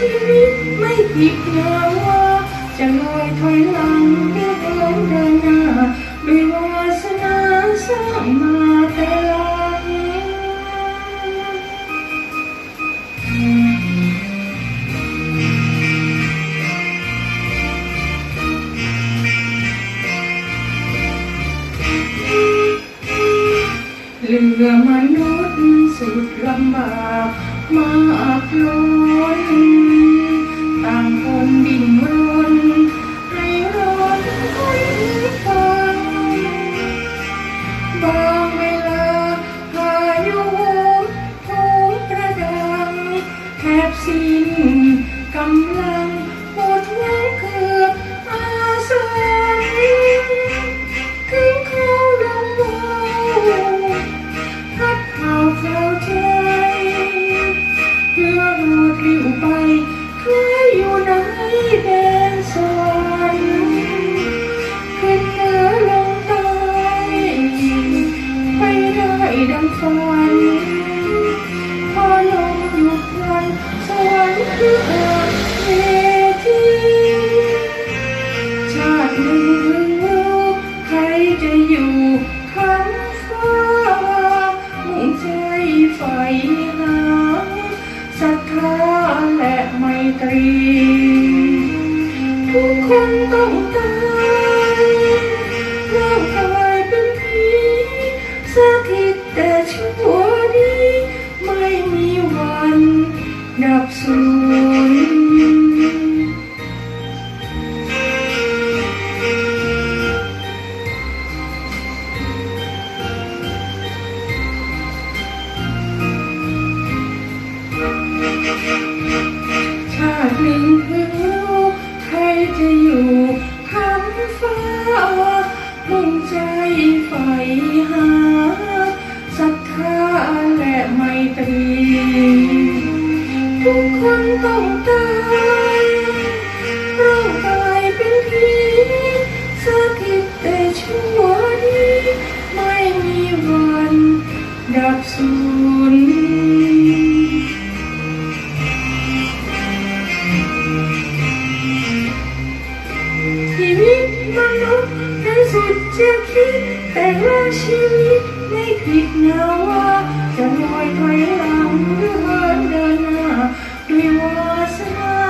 ชีวิตไม่ผิดแนวว่าจะลอยถอยหลังหรือเดินหน้าด้วยวาสนาสร้างมาแต่หลังเหลือมนุษย์สุดลำบากมากล้นต่างคนดิ้นรนให้ร้อนคนฟังบางเวลาพายุโหมกระดังแทบสิ้นกำลังหมดหวังเกือบอาศัยถึงเขาลงเบาพัดเผาใจเพื่อรอดลิ้วไปเคยอยู่ในแดนสวรรค์ขึ้นเหนือลงใต้ไปได้ดังฝันพอลมหยุดพลันสวรรค์คือเวทีชาติหนึ่งถึงรู้ใครจะอยู่ข้างฟ้ามุ่งใจใฝ่หาศรัทธาและไมตรีทุกคนต้องตายร่างกายเป็นผีสถิตแต่ชั่วดีไม่มีวันดับสูญชาติหนึ่งเพิ่งรู้ใครจะอยู่ข้างฟ้ามุ่งใจใฝ่หาศรัทธาและไมตรีทุกคนต้องตายร่างกายเป็นผีสถิตแต่ชั่วดีไม่มีวันดับสูญชีวิตมนุษย์นั้นสุดจะคิดแต่ละชีวิตไม่ผิดแนวว่าจะลอยถอยหลังหรือเดินหน้าด้วยวาสนา